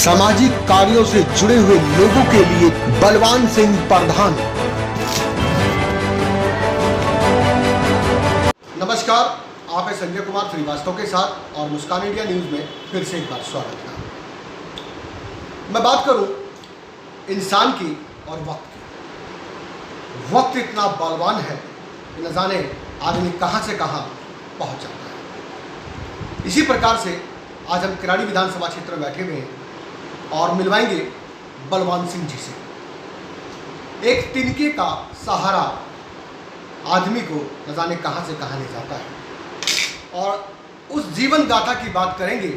सामाजिक कार्यों से जुड़े हुए लोगों के लिए बलवान सिंह प्रधान। नमस्कार, आप हैं संजय कुमार श्रीवास्तव के साथ और मुस्कान इंडिया न्यूज में फिर से एक बार स्वागत है। मैं बात करूं इंसान की और वक्त की। वक्त इतना बलवान है कि न जाने आदमी कहां से कहां पहुंच जाता है। इसी प्रकार से आज हम किराड़ी विधानसभा क्षेत्र में बैठे हुए हैं और मिलवाएंगे बलवान सिंह जी से। एक तिनके का सहारा आदमी को न जाने कहां से कहां ले जाता है और उस जीवन गाथा की बात करेंगे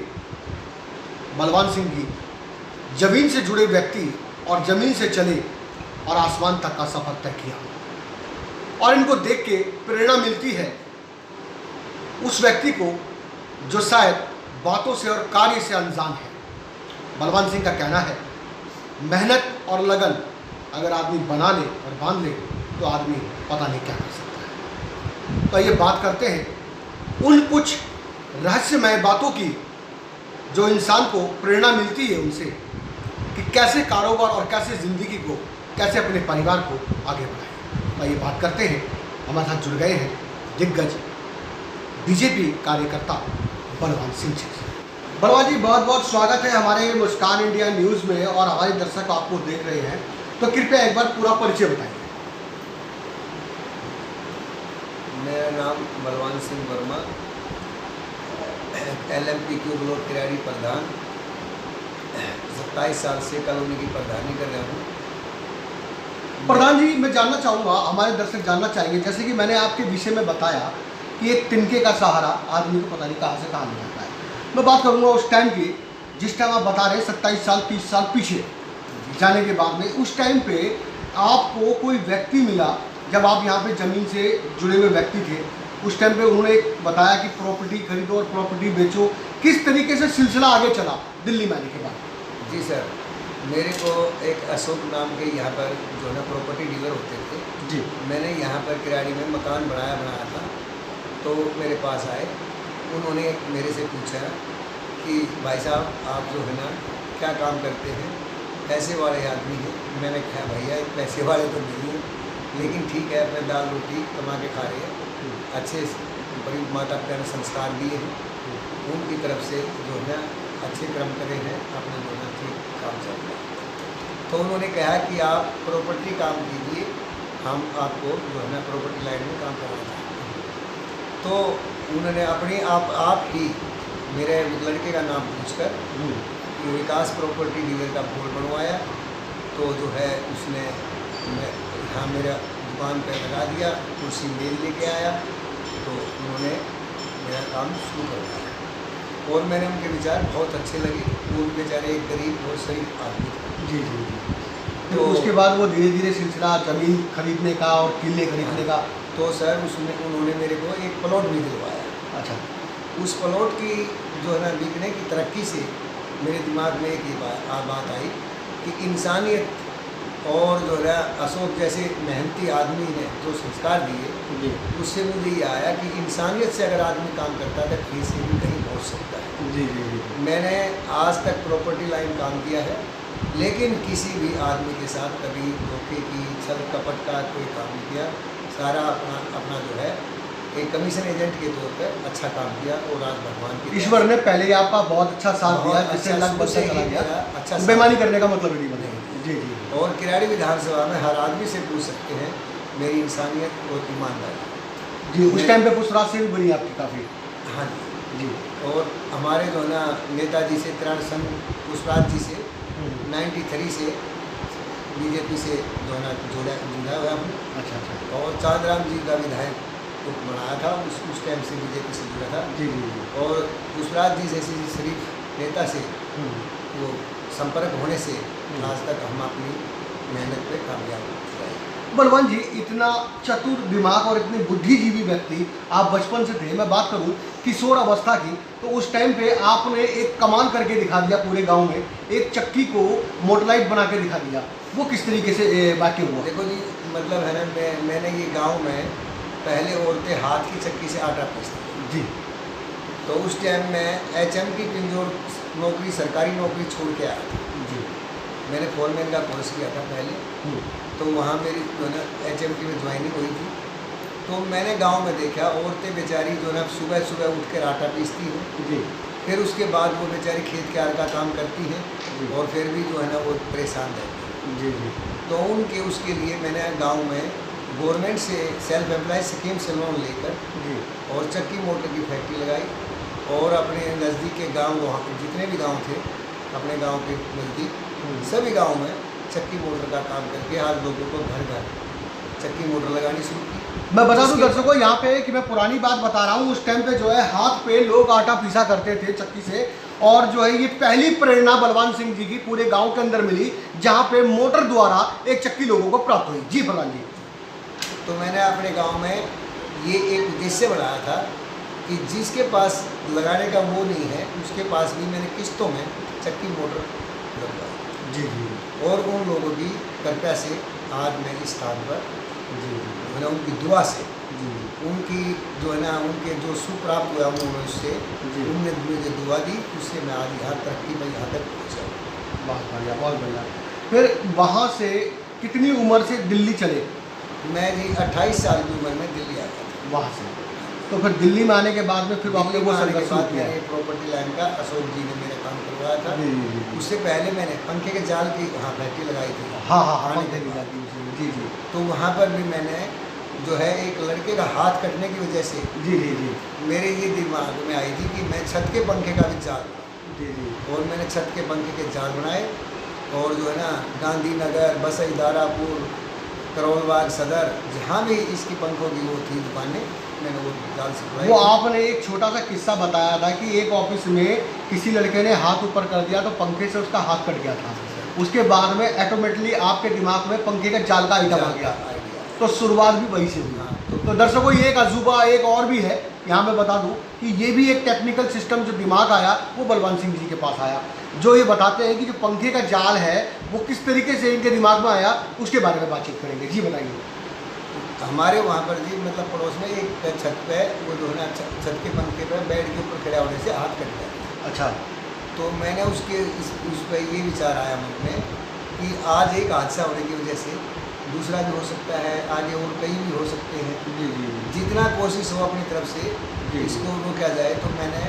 बलवान सिंह की। जमीन से जुड़े व्यक्ति और जमीन से चले और आसमान तक का सफर तय किया और इनको देख के प्रेरणा मिलती है उस व्यक्ति को जो शायद बातों से और कार्य से अनजान है। बलवान सिंह का कहना है मेहनत और लगन अगर आदमी बना ले और बांध ले तो आदमी पता नहीं क्या कर सकता है। तो ये बात करते हैं उन कुछ रहस्यमय बातों की जो इंसान को प्रेरणा मिलती है उनसे कि कैसे कारोबार और कैसे ज़िंदगी को, कैसे अपने परिवार को आगे बढ़ाएं। तो ये बात करते हैं, हमारे साथ जुड़ गए हैं दिग्गज बीजेपी कार्यकर्ता बलवान सिंह जी। बलवान जी, बहुत बहुत स्वागत है हमारे मुस्कान इंडिया न्यूज़ में और हमारे दर्शक आपको देख रहे हैं, तो कृपया एक बार पूरा परिचय बताइए। मेरा नाम बलवान सिंह वर्मा, LMPQ ब्लॉक किराड़ी प्रधान, 27 साल से कॉलोनी की प्रधानी कर रहा हूँ। प्रधान जी, मैं जानना चाहूँगा, हमारे दर्शक जानना चाहेंगे, जैसे कि मैंने आपके विषय में बताया कि एक तिनके का सहारा आदमी को पता नहीं कहाँ से कहाँ ले जाता है। मैं बात करूँगा उस टाइम की जिस टाइम आप बता रहे हैं 27 साल 30 साल पीछे जाने के बाद में, उस टाइम पे आपको कोई व्यक्ति मिला जब आप यहाँ पे ज़मीन से जुड़े हुए व्यक्ति थे। उस टाइम पे उन्होंने बताया कि प्रॉपर्टी खरीदो और प्रॉपर्टी बेचो। किस तरीके से सिलसिला आगे चला दिल्ली में आने के बाद? जी सर, मेरे को एक अशोक नाम के यहाँ पर जो है प्रॉपर्टी डीलर होते थे जी। मैंने यहाँ पर किराड़ी में मकान बनाया था, तो मेरे पास आए। उन्होंने मेरे से पूछा कि भाई साहब आप जो है ना क्या काम करते हैं, पैसे वाले आदमी हैं। मैंने कहा भैया पैसे वाले तो नहीं हैं, लेकिन ठीक है अपने दाल रोटी कमा के खा रहे हैं, अच्छे बड़ी माता पिता ने संस्कार दिए हैं, उनकी तरफ से जो है ना अच्छे कर्म करे हैं, अपना जो है ठीक काम चल रहा है। तो उन्होंने कहा कि आप प्रॉपर्टी काम कीजिए, हम आपको जो है ना प्रॉपर्टी लाइन में काम कराना चाहते हैं। तो उन्होंने अपने आप ही मेरे लड़के का नाम पूछकर विकास प्रॉपर्टी डीलर का बोर्ड बनवाया। तो जो है उसने यहाँ मेरा दुकान पर लगा दिया, कुर्सी मेल लेके आया, तो उन्होंने मेरा काम शुरू कर दिया और मैंने उनके विचार बहुत अच्छे लगे। वो बेचारे एक गरीब और शरीफ आदमी थे। जी जी जी। तो उसके बाद वो धीरे धीरे सिलसिला ज़मीन खरीदने का और किले खरीदने का। तो सर उसमें उन्होंने मेरे को एक प्लॉट भी दिलवाया। अच्छा। उस प्लॉट की जो है ना बिकने की तरक्की से मेरे दिमाग में एक बात आई कि इंसानियत और जो है अशोक जैसे मेहनती आदमी ने जो संस्कार दिए, उससे मुझे ये आया कि इंसानियत से अगर आदमी काम करता है तो कहीं से भी कहीं पहुँच सकता है। जी जी जी। मैंने आज तक प्रॉपर्टी लाइन काम किया है, लेकिन किसी भी आदमी के साथ कभी धोखे की छल कपट का कोई काम नहीं किया। सारा अपना जो है एक कमीशन एजेंट के तौर पर अच्छा काम किया और आज भगवान की ईश्वर ने पहले ही आपका बहुत अच्छा साथ दिया, जिससे लग बच्चा चला गया। अच्छा बेईमानी करने का मतलब नहीं बनेगा। जी जी। और किराड़ी विधानसभा में हर आदमी से पूछ सकते हैं मेरी इंसानियत और ईमानदारी। जी, उस टाइम पे पुष्पराज से भी बनी आपकी काफ़ी। हाँ जी। और हमारे जो है ना नेताजी से किरण सन पुष्पराज जी से 93 से बीजेपी से जो है ना जुड़ा हुआ हूँ। अच्छा अच्छा। और चांदराम जी का विधायक तो बनाया था, उस टाइम से बीजेपी से जुड़ा था। जी जी जी। और पुष्पराज जी जैसे शरीफ नेता से वो संपर्क होने से आज तक हम अपनी मेहनत पे कामयाब रहे। बलवान जी, इतना चतुर दिमाग और इतने बुद्धिजीवी व्यक्ति आप बचपन से थे। मैं बात करूं किशोर अवस्था की, तो उस टाइम पे आपने एक कमाल करके दिखा दिया पूरे गांव में, एक चक्की को मोटरलाइट बना के दिखा दिया। वो किस तरीके से वाक्य हुआ? देखो जी, मतलब है ना मैंने ये गांव में पहले औरतें हाथ की चक्की से आटा पीसती थी। जी। तो उस टाइम में HM की पिंजौर नौकरी, सरकारी नौकरी छोड़ के आया था। जी। मैंने फोरमैन का कोर्स किया था पहले, तो वहाँ मेरी जो है ना HMT में ज्वाइनिंग हुई थी। तो मैंने गांव में देखा औरतें बेचारी जो है ना सुबह सुबह उठ कर आटा पीसती हैं, जी। फिर उसके बाद वो बेचारी खेत के आर का काम करती हैं और फिर भी जो है ना वो परेशान रहती हैं। जी जी। तो उसके लिए मैंने गांव में गवर्नमेंट से सेल्फ एम्प्लॉय स्कीम से लोन लेकर जी। और चक्की मोटर की फैक्ट्री लगाई और अपने नज़दीक के गांव, वहाँ जितने भी गांव थे अपने गांव के नज़दीक सभी गांव में चक्की मोटर का काम करके आज लोगों को घर घर चक्की मोटर लगानी शुरू की। मैं बता दूं दर्शकों यहाँ पे कि मैं पुरानी बात बता रहा हूँ, उस टाइम पे जो है हाथ पे लोग आटा पीसा करते थे चक्की से, और जो है ये पहली प्रेरणा बलवान सिंह जी की पूरे गांव के अंदर मिली, जहाँ पे मोटर द्वारा एक चक्की लोगों को प्राप्त हुई। जी प्रधान जी। तो मैंने अपने गांव में ये एक उद्देश्य बनाया था कि जिसके पास लगाने का वो नहीं है उसके पास भी मैंने किस्तों में चक्की मोटर लगवाई। जी जी। और उन लोगों की कृपया से आज मैं इस स्थान पर जी जो है ना उनकी दुआ से, जी उनकी जो है ना उनके जो सुप्राप्त हुआ उन्होंने उससे जी। उनने मुझे दुआ दी, उससे मैं आज यहाँ तरक्की में यहाँ तक पहुँचा। बहुत बढ़िया, बहुत बढ़िया। फिर वहाँ से कितनी उम्र से दिल्ली चले? मैं जी 28 साल की उम्र में दिल्ली आ गया था। वहाँ से तो फिर दिल्ली में आने के बाद में फिर आपने वो आने के संघर्ष बाद किया? मैंने प्रॉपर्टी लाइन का अशोक जी ने मेरा काम करवाया था। जी जी जी। उससे पहले मैंने पंखे के जाल की वहाँ फैक्ट्री लगाई थी। हाँ हाँ हाँ, आने के पंखे की बाद। जाती है उसमें। जी जी। तो वहाँ पर भी मैंने जो है एक लड़के का हाथ कटने की वजह से जी जी जी। मेरे ये दिमाग में आई थी कि मैं छत के पंखे का भी जाल बनाऊं। जी जी। और मैंने छत के पंखे के जाल बनाए और जो है ना गांधीनगर, बसई, दारापुर, करोलबाग, सदर, जहाँ भी इसकी पंखों की वो थी दुकानें, मैंने वो जाल से वो आपने एक छोटा सा किस्सा बताया था कि एक ऑफिस में किसी लड़के ने हाथ ऊपर कर दिया तो पंखे से उसका हाथ कट गया था। उसके बाद में ऑटोमेटिकली आपके दिमाग में पंखे का जाल का आइटम आ गया, तो शुरुआत भी वही से हुई। तो दर्शकों ये एक अजूबा एक और भी है, यहाँ मैं बता दूं कि ये भी एक टेक्निकल सिस्टम जो दिमाग आया वो बलवान सिंह जी के पास आया, जो ये बताते हैं कि जो पंखे का जाल है वो किस तरीके से इनके दिमाग में आया, उसके बारे में बातचीत करेंगे। जी बताइए। हमारे वहाँ पर जी मतलब पड़ोस में एक छत पे वो जो है ना छत के पंखे पे बेड के ऊपर खड़ा होने से हाथ कट गया। अच्छा। तो मैंने उस पर ये विचार आया मन में कि आज एक हादसा होने की वजह से दूसरा भी हो सकता है, आगे और कई भी हो सकते हैं। जी जी। जितना कोशिश हो अपनी तरफ से जी। इसको रोका जाए। तो मैंने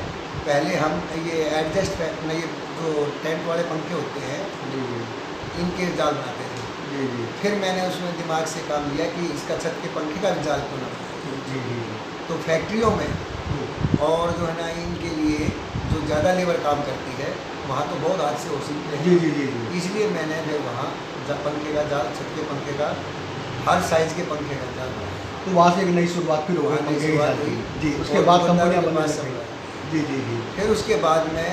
पहले हम ये एडजस्ट ये जो टेंट वाले पंखे होते हैं जी जी। इनके जाल बनाते थे। जी जी। फिर मैंने उसमें दिमाग से काम लिया कि इसका छत के पंखे का भी जाल क्यों ना बनाए। जी जी। तो फैक्ट्रियों में और जो है ना इनके लिए जो ज़्यादा लेबर काम करती है वहाँ तो बहुत हादसे हो सकते हैं। जी जी जी जी। इसलिए मैंने फिर वहाँ पंखे का जाल, छत के पंखे का, हर साइज़ के पंखे का जाल बनाया। तो वहाँ से एक नई शुरुआत फिर हो वहाँ गई नई पंखे की शुरुआत जाल की। हुई। जी। उसके और बाद दुकानदारों कंपनियाँ के बनने पास लग सब गई। जी जी जी। फिर उसके बाद में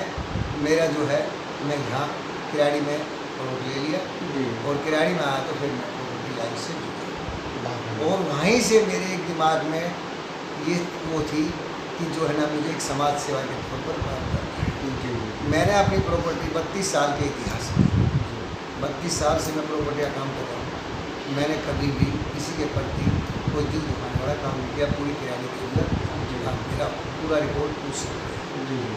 मेरा जो है मैं यहाँ किराड़ी में प्लॉट ले लिया जी। और किराड़ी में आया तो फिर मैं प्रॉपर्टी लाइन से जुड़ा बात और वहीं से मेरे एक दिमाग में ये वो थी कि जो है ना मुझे एक समाज सेवा के तौर पर काम करना है। जी जी। मैंने अपनी प्रॉपर्टी 32 साल के इतिहास में 32 साल से मैं प्रॉपर्टी का काम कर रहा हूँ। मैंने कभी भी किसी के प्रति कोई दिल दुखाने वाला काम नहीं किया। पूरी किराड़ी के अंदर मेरा पूरा रिपोर्ट पूछ सकते हैं। जी जी।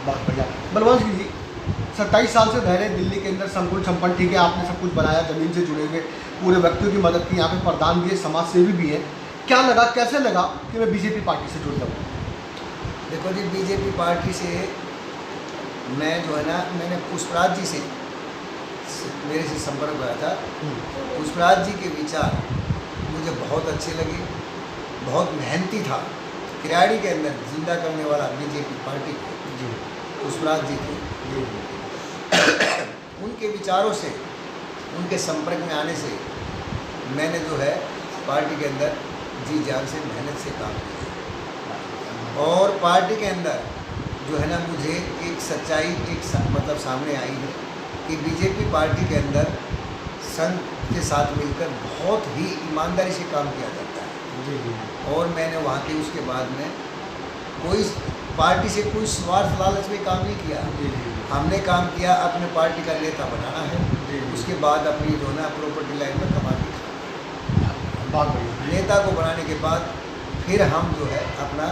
बहुत बढ़िया। बलवान सिंह जी 27 साल से रह रहे दिल्ली के अंदर, संकुल संपन्न, ठीक है, आपने सब कुछ बनाया, ज़मीन से जुड़े हुए पूरे व्यक्तियों की मदद की, यहाँ पे प्रधान भी है, समाज सेवी भी है। क्या लगा, कैसे लगा कि मैं बीजेपी पार्टी से जुड़ जाऊँ? देखो जी, बीजेपी पार्टी से मैं जो है ना मैंने पुष्पराज जी से मेरे से संपर्क हुआ था। पुष्पराज जी के विचार मुझे बहुत अच्छे लगे। बहुत मेहनती था। किराड़ी के अंदर जिंदा करने वाला बीजेपी पार्टी को जी पुष्पराज जी थे। जी। उनके विचारों से, उनके संपर्क में आने से मैंने जो है पार्टी के अंदर जी जान से मेहनत से काम किया और पार्टी के अंदर जो है ना मुझे एक सच्चाई मतलब सामने आई है कि बीजेपी पार्टी के अंदर संघ के साथ मिलकर बहुत ही ईमानदारी से काम किया जाता है। जी जी। और मैंने वहाँ के उसके बाद में कोई पार्टी से कोई स्वार्थ लालच में काम नहीं किया। जी जी। हमने काम किया अपने पार्टी का नेता बनाना है, जी। उसके बाद अपनी जो ना प्रॉपर्टी लाइन में कमा के खाना है। बहुत बढ़िया। नेता को बनाने के बाद फिर हम जो है अपना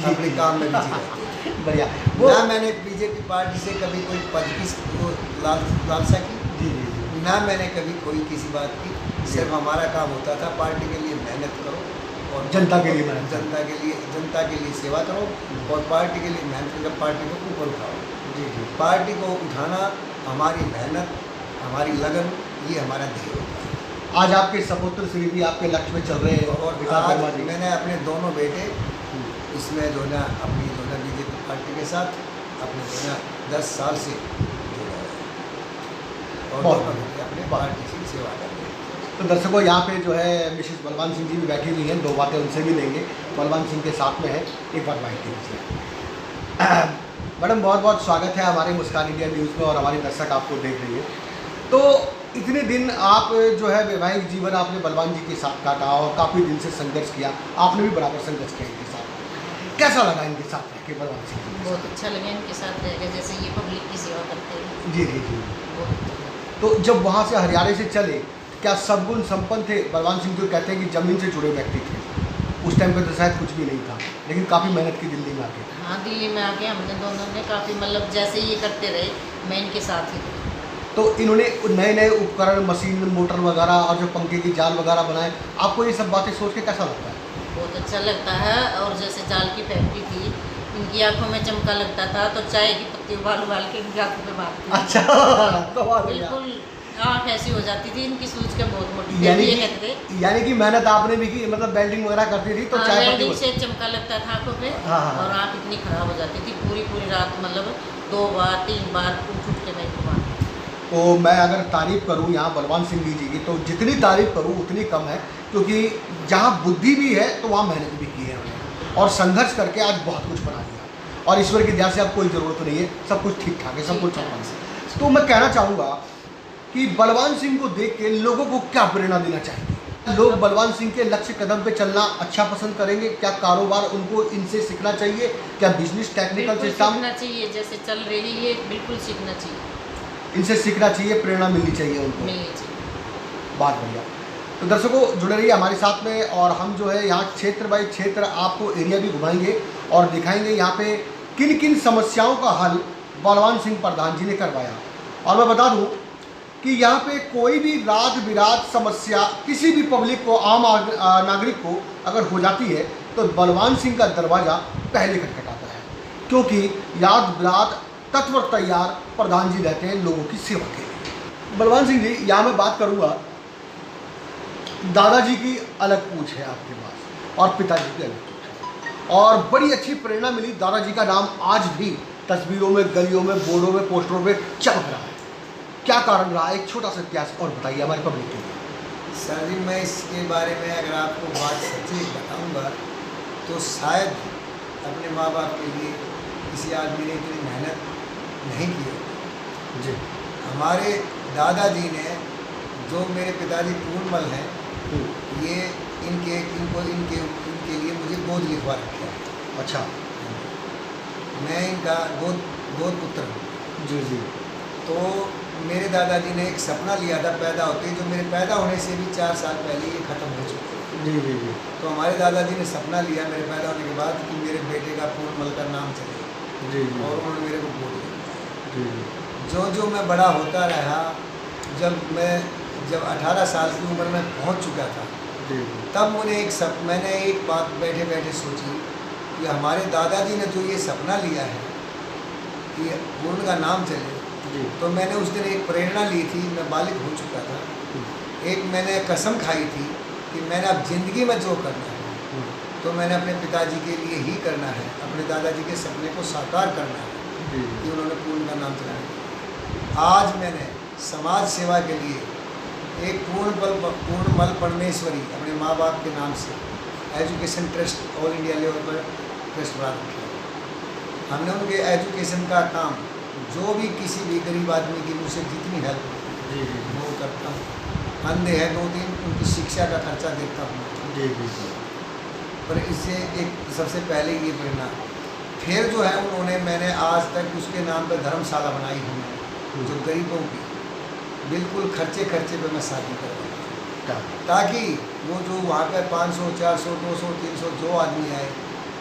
अपने काम में बिजी रहते थे। बढ़िया। ना मैंने बीजेपी पार्टी से कभी कोई पद की लालसा की, जी जी जी। ना मैंने कभी कोई किसी बात की। सिर्फ हमारा काम होता था पार्टी के लिए मेहनत करो और जनता के लिए मेहनत करो। जनता के लिए सेवा करो और पार्टी के लिए मेहनत करके पार्टी को ऊपर उठाओ। जी जी। पार्टी को उठाना हमारी मेहनत, हमारी लगन, ये हमारा ध्येय होता है। आज आपके सपुत्र श्री भी आपके लक्ष्य में चल रहे हैं और विकास वर्मा आज जी। मैंने अपने दोनों बेटे इसमें जो है ना अपनी जो है ना बीजेपी पार्टी के साथ अपने जो है ना 10 साल से जुड़ा है और बहुत दोनों बेटे अपने पार्टी की सेवा कर रहे हैं। तो दर्शकों, यहाँ पे जो है मिसेस बलवान सिंह जी भी बैठी हुई हैं, दो बातें उनसे भी लेंगे। बलवान सिंह के साथ में है, एक बार बाइक दीजिए। मैडम, बहुत बहुत स्वागत है हमारे मुस्कान इंडिया न्यूज़ में और हमारी दर्शक आपको देख रही है। तो इतने दिन आप जो है वैवाहिक जीवन आपने बलवान जी के साथ काटा और काफ़ी दिन से संघर्ष किया, आपने भी बराबर संघर्ष किया इनके साथ। कैसा लगा इनके साथ रह के बलवान सिंह जी? बहुत अच्छा लगा इनके साथ रहकर, जैसे ये पब्लिक की सेवा करते हैं। जी जी जी। बहुत अच्छा लगा। तो जब वहाँ से हरियाणा से चले, क्या सद्गुण संपन्न थे? बलवान सिंह जो कहते हैं कि ज़मीन से जुड़े व्यक्ति थे, उस टाइम पे तो शायद कुछ भी नहीं था, लेकिन काफ़ी मेहनत की दिल्ली में आके। हाँ, दिल्ली में आके हमने दोनों ने काफ़ी मतलब जैसे ये करते रहे, मैं इनके साथ ही रही। तो इन्होंने नए नए उपकरण, मशीन, मोटर वगैरह और जो पंखे की जाल वगैरह बनाए, आपको ये सब बातें सोच के कैसा लगता है? बहुत अच्छा लगता है। और जैसे जाल की फैक्ट्री थी, इनकी आंखों में चमका लगता था, तो चाय की पत्ती उबाल उबाल के इनकी आंखों पे मारती थी। अच्छा, तो बात है। बिल्कुल आँख ऐसी हो जाती थी इनकी सूझ के, बहुत मोटी। यानी ये कि कहते थे यानी कि मेहनत आपने भी की, मतलब वेल्डिंग वगैरह करती थी तो चाय पत्ती वेल्डिंग से चमका लगता था आंखों पे। हाँ, हाँ। और आँख इतनी खराब हो जाती थी, पूरी पूरी रात मतलब 2 बार 3 बार उठ के मैं इनको मारती थी। तो मैं अगर तारीफ़ करूं यहाँ बलवान सिंह जी की, तो जितनी तारीफ़ करूं उतनी कम है, क्योंकि जहाँ बुद्धि भी है तो वहाँ मेहनत भी की है उन्होंने और संघर्ष करके आज बहुत कुछ बना दिया और ईश्वर की दया से अब कोई ज़रूरत नहीं है, सब कुछ ठीक ठाक है, सब कुछ चल रहा है। तो मैं कहना चाहूँगा कि बलवान सिंह को देख के लोगों को क्या प्रेरणा देना चाहिए? लोग बलवान सिंह के लक्ष्य कदम पे चलना अच्छा पसंद करेंगे? क्या कारोबार उनको इनसे सीखना चाहिए? क्या बिजनेस टेक्निकल बिल्कुल सिस्टम सीखना चाहिए, जैसे चल रही है बिल्कुल सीखना चाहिए, इनसे सीखना चाहिए, प्रेरणा मिलनी चाहिए उनको? मिलनी चाहिए। बहुत बढ़िया। तो दर्शकों, जुड़े रहिए हमारे साथ में और हम जो है यहाँ क्षेत्र बाई क्षेत्र आपको एरिया भी घुमाएंगे और दिखाएंगे यहाँ पे किन किन समस्याओं का हल बलवान सिंह प्रधान जी ने करवाया। और मैं बता दूँ कि यहाँ पे कोई भी रात बिरात समस्या किसी भी पब्लिक को, आम नागरिक को अगर हो जाती है तो बलवान सिंह का दरवाज़ा पहले खटखटाता है, क्योंकि याद बिरात तत्पर तैयार प्रधान जी रहते हैं लोगों की सेवा के लिए। बलवान सिंह जी, यहाँ मैं बात करूँगा, दादाजी की अलग पूछ है आपके पास और पिताजी की अलग पूछ है और बड़ी अच्छी प्रेरणा मिली। दादाजी का नाम आज भी तस्वीरों में, गलियों में, बोर्डों में, पोस्टरों में चमक रहा है। क्या कारण रहा? एक छोटा सा इतिहास और बताइए हमारे पब्लिक के लिए। सर जी, मैं इसके बारे में अगर आपको बात सच्ची बताऊंगा तो शायद अपने माँ बाप के लिए किसी आदमी ने इतनी मेहनत नहीं की होगी। जी। हमारे दादाजी ने, जो मेरे पिताजी पूर्णमल हैं, ये इनके लिए मुझे गोद लिखवा रखा है। अच्छा। मैं इनका गोद पुत्र हूँ। जी जी। तो मेरे दादाजी ने एक सपना लिया था पैदा होते ही, जो मेरे पैदा होने से भी 4 साल पहले ये ख़त्म हो चुके थे। जी जी जी। तो हमारे दादाजी ने सपना लिया मेरे पैदा होने के बाद कि मेरे बेटे का पूर्णमल का नाम चले, जी जी। और उन्होंने मेरे को गोद लिया। जी जी। जो मैं बड़ा होता रहा, जब 18 साल की उम्र में पहुंच चुका था, जी। तब मैंने एक बात बैठे बैठे सोची कि हमारे दादाजी ने जो ये सपना लिया है कि पूर्ण का नाम चले, तो मैंने उस दिन एक प्रेरणा ली थी। मैं बालिग हो चुका था। एक मैंने कसम खाई थी कि मैंने अब ज़िंदगी में जो करना है तो मैंने अपने पिताजी के लिए ही करना है, अपने दादाजी के सपने को साकार करना है कि उन्होंने पूर्ण का नाम चलाया। आज मैंने समाज सेवा के लिए एक पूर्णमल परमेश्वरी अपने माँ बाप के नाम से education trust all India level पर ट्रस्ट बना रखा है। हमने उनके एजुकेशन का काम, जो भी किसी भी गरीब आदमी की मुझसे जितनी हेल्प जी जी। वो करता हूँ। अंधे हैं 2-3, उनकी शिक्षा का खर्चा देता हूँ। जी जी। पर इससे एक सबसे पहले ये प्रेरणा, फिर जो है मैंने आज तक उसके नाम पर धर्मशाला बनाई है, जो गरीबों की बिल्कुल खर्चे पे मैं शादी करवाऊँ, ताकि वो जो वहाँ पर 500, 400, 200, 300 जो आदमी आए,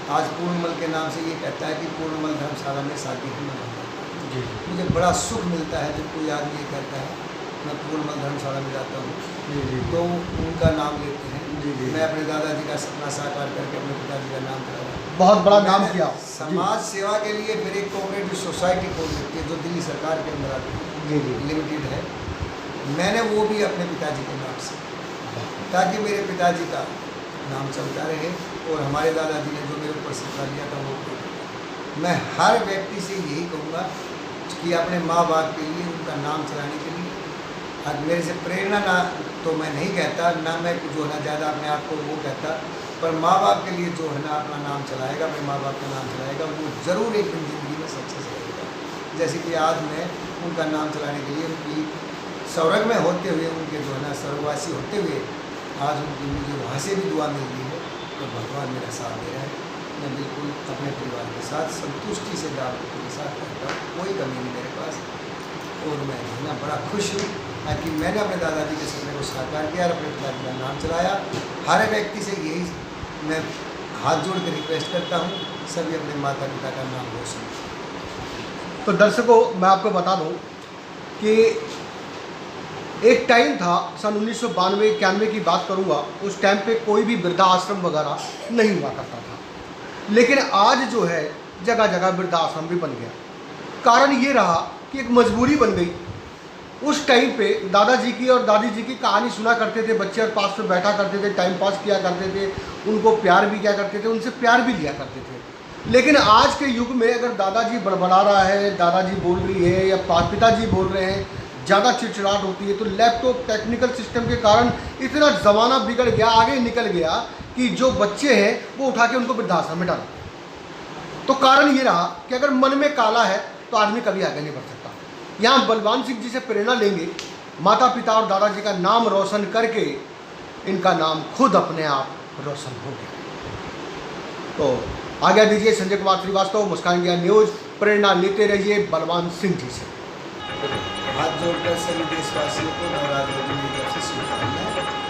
आज पूर्णमल के नाम से ये कहता है कि पूर्णमल धर्मशाला में शादी ही मनाता है। जी मुझे बड़ा सुख मिलता है जब कोई आदमी ये कहता है मैं पूर्णमल धर्मशाला में जाता हूँ, जी तो उनका नाम लेते हैं। जी। मैं अपने दादाजी का सपना साकार करके अपने पिताजी का नाम करा रहा हूँ। बहुत बड़ा नाम मैंने किया। समाज सेवा के लिए फिर एक कोऑपरेटिव सोसाइटी खोल रखी है जो दिल्ली सरकार के अंदर आती है, जी लिमिटेड है। मैंने वो भी अपने पिताजी के नाम से, ताकि मेरे पिताजी का नाम चलता रहे और हमारे दादाजी ने जो मेरे ऊपर सपना लिया था वो पूरा किया। मैं हर व्यक्ति से यही कहूँगा कि अपने माँ बाप के लिए उनका नाम चलाने के लिए, आज मेरे से प्रेरणा ना तो मैं नहीं कहता, ना मैं जो है ना ज़्यादा अपने आप को वो कहता, पर माँ बाप के लिए जो है ना अपना नाम चलाएगा, अपने माँ बाप का नाम चलाएगा, वो ज़रूर एक दिन ज़िंदगी में सक्सेस रहेगा। जैसे कि आज मैं उनका नाम चलाने के लिए उनकी स्वर्ग में होते हुए, उनके जो है ना स्वर्गवासी होते हुए आज उनकी मुझे वहाँ से भी दुआ मिल रही है, तो भगवान मेरा साथ दे रहा है। मैं बिल्कुल अपने परिवार के साथ संतुष्टि से दावत के साथ रहता हूँ, कोई कमी नहीं मेरे पास, और मैं जो है ना बड़ा खुश हूँ कि मैंने अपने दादाजी के सपने को साकार किया और अपने पिताजी का नाम चलाया। हर व्यक्ति से यही मैं हाथ जोड़ कर रिक्वेस्ट करता हूँ, सभी अपने माता पिता का नाम रोशन करें। तो दर्शकों, मैं आपको बता दूं कि एक टाइम था, सन 1992-91 की बात करूंगा, उस टाइम पे कोई भी वृद्धा आश्रम वगैरह नहीं हुआ करता था, लेकिन आज जो है जगह जगह वृद्धा आश्रम भी बन गया। कारण ये रहा कि एक मजबूरी बन गई। उस टाइम पे दादाजी की और दादी जी की कहानी सुना करते थे बच्चे, और पास में बैठा करते थे, टाइम पास किया करते थे, उनको प्यार भी किया करते थे, उनसे प्यार भी लिया करते थे। लेकिन आज के युग में अगर दादाजी बड़बड़ा रहा है, दादाजी बोल रही है या पिताजी बोल रहे हैं, ज़्यादा चिड़चिड़ाहट होती है, तो लैपटॉप टेक्निकल सिस्टम के कारण इतना ज़माना बिगड़ गया, आगे निकल गया कि जो बच्चे हैं वो उठा के उनको वृद्धाश्रम में डालो। तो कारण ये रहा कि अगर मन में काला है तो आदमी कभी आगे नहीं बढ़ सकता। यहाँ बलवान सिंह जी से प्रेरणा लेंगे, माता पिता और दादाजी का नाम रोशन करके इनका नाम खुद अपने आप रोशन हो गया। तो आज्ञा दीजिए संजय कुमार श्रीवास्तव, मुस्कान इंडिया न्यूज़, प्रेरणा लेते रहिए बलवान सिंह जी से। हाथ जोड़कर सभी देशवासियों को नवरात्रि की तरफ से शुभकामनाएं।